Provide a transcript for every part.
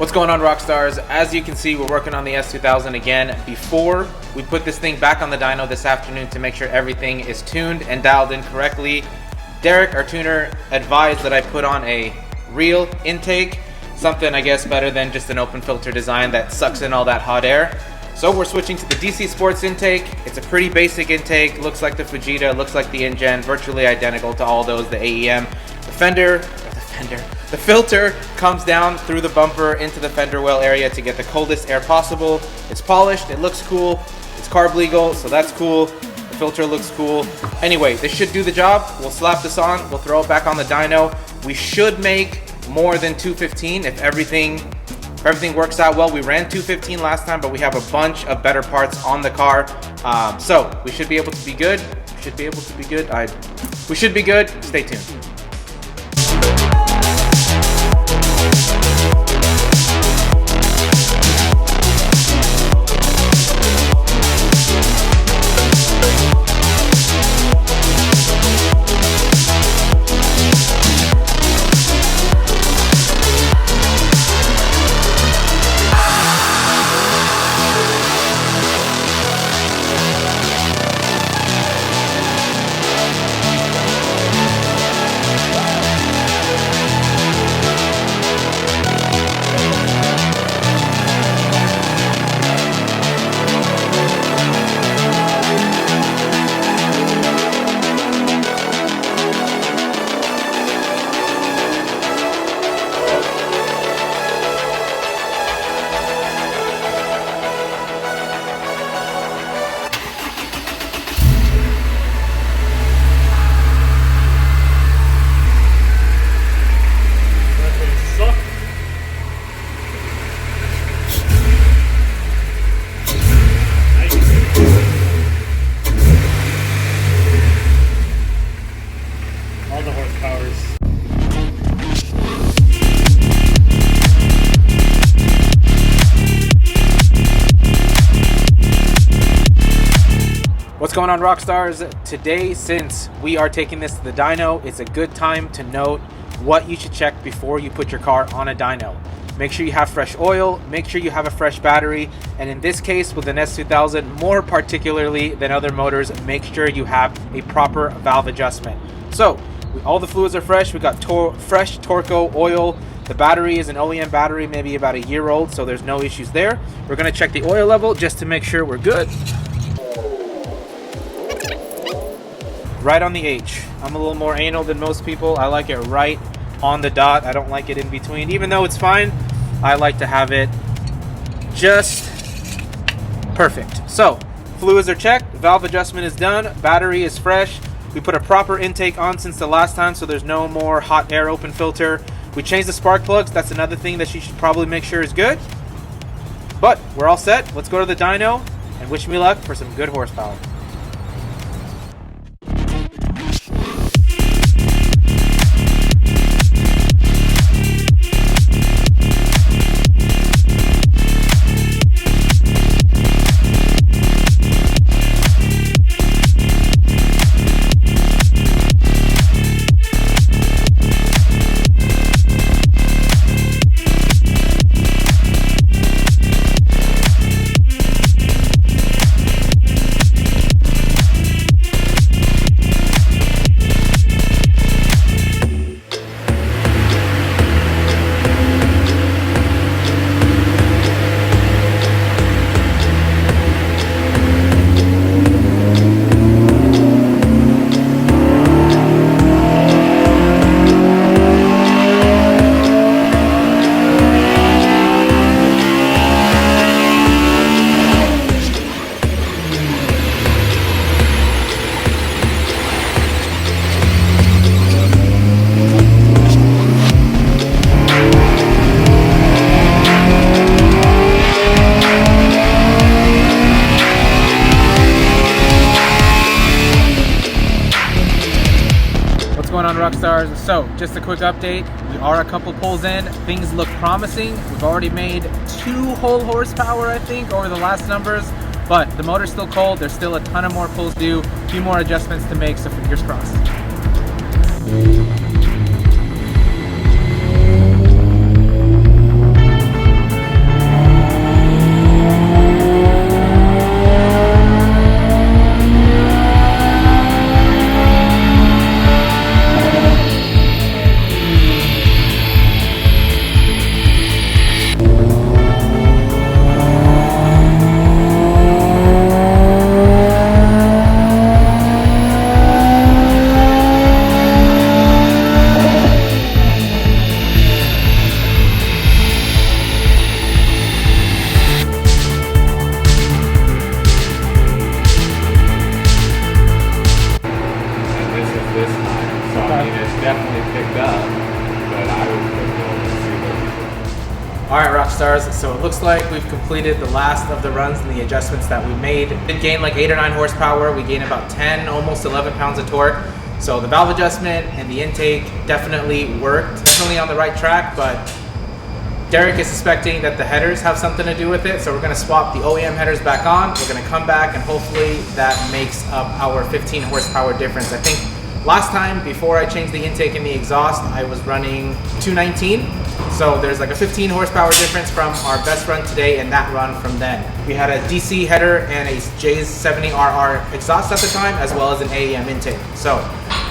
What's going on, Rockstars? As you can see, we're working on the S2000 again. Before we put this thing back on the dyno this afternoon to make sure everything is tuned and dialed in correctly, Derek, our tuner, advised that I put on a real intake, something I guess better than just an open filter design that sucks in all that hot air. So we're switching to the DC Sports intake. It's a pretty basic intake, looks like the Fujita, looks like the InGen, virtually identical to all those, the AEM. The filter comes down through the bumper into the fender well area to get the coldest air possible. It's polished, it looks cool, it's carb legal, so that's cool. The filter looks cool. Anyway, this should do the job. We'll slap this on, we'll throw it back on the dyno. We should make more than 215 if everything works out well. We ran 215 last time, but we have a bunch of better parts on the car. So we should be able to be good. We should be good. Stay tuned. What's going on, Rockstars? Today, since we are taking this to the dyno, it's a good time to note what you should check before you put your car on a dyno. Make sure you have fresh oil, make sure you have a fresh battery, and in this case with an S2000, more particularly than other motors, make sure you have a proper valve adjustment. So, all the fluids are fresh. We got fresh Torco oil. The battery is an OEM battery, maybe about a year old, so there's no issues there. We're gonna check the oil level just to make sure we're good. Right on the H. I'm a little more anal than most people. I like it right on the dot. I don't like it in between. Even though it's fine, I like to have it just perfect. So, fluids are checked, valve adjustment is done, battery is fresh. We put a proper intake on since the last time, so there's no more hot air open filter. We changed the spark plugs. That's another thing that you should probably make sure is good. But we're all set. Let's go to the dyno and wish me luck for some good horsepower. Rockstars. So just a quick update, we are a couple pulls in, things look promising. We've already made 2 whole horsepower I think over the last numbers, but the motor's still cold. There's still a ton of more pulls to do, a few more adjustments to make, so fingers crossed. Definitely picked up, but I would put Alright, Rockstars, so it looks like we've completed the last of the runs and the adjustments that we made. We did gain like 8 or 9 horsepower, we gained about 10, almost 11 pounds of torque. So the valve adjustment and the intake definitely worked, definitely on the right track, but Derek is suspecting that the headers have something to do with it, so we're going to swap the OEM headers back on. We're going to come back and hopefully that makes up our 15 horsepower difference. I think last time, before I changed the intake and the exhaust, I was running 219. So there's like a 15 horsepower difference from our best run today and that run from then. We had a DC header and a J70RR exhaust at the time, as well as an AEM intake. So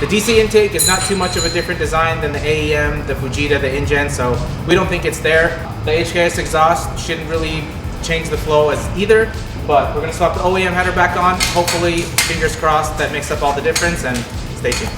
the DC intake is not too much of a different design than the AEM, the Fujita, the InGen, so we don't think it's there. The HKS exhaust shouldn't really change the flow as either, but we're gonna swap the OEM header back on. Hopefully, fingers crossed, that makes up all the difference, and stay tuned.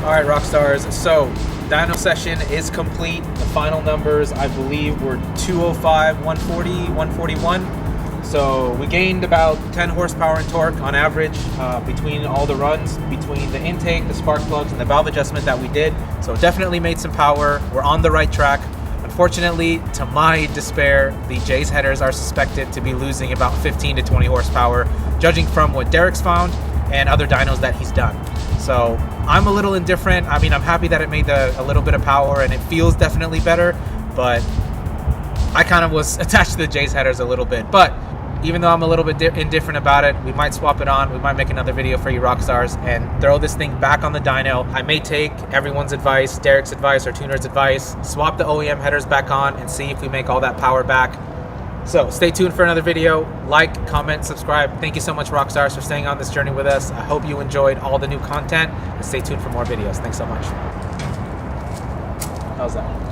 All right, Rockstars, so dyno session is complete. The final numbers, I believe, were 205, 140, 141. So we gained about 10 horsepower in torque on average between all the runs, between the intake, the spark plugs, and the valve adjustment that we did. So definitely made some power. We're on the right track. Unfortunately, to my despair, the J's headers are suspected to be losing about 15 to 20 horsepower, judging from what Derek's found and other dynos that he's done. So I'm a little indifferent. I mean, I'm happy that it made a little bit of power and it feels definitely better, but I kind of was attached to the J's headers a little bit. But even though I'm a little bit indifferent about it, we might swap it on. We might make another video for you Rockstars and throw this thing back on the dyno. I may take everyone's advice, Derek's advice, or Tuner's advice, swap the OEM headers back on and see if we make all that power back. So stay tuned for another video. Like, comment, subscribe. Thank you so much, Rockstars, for staying on this journey with us. I hope you enjoyed all the new content, and stay tuned for more videos. Thanks so much. How's that?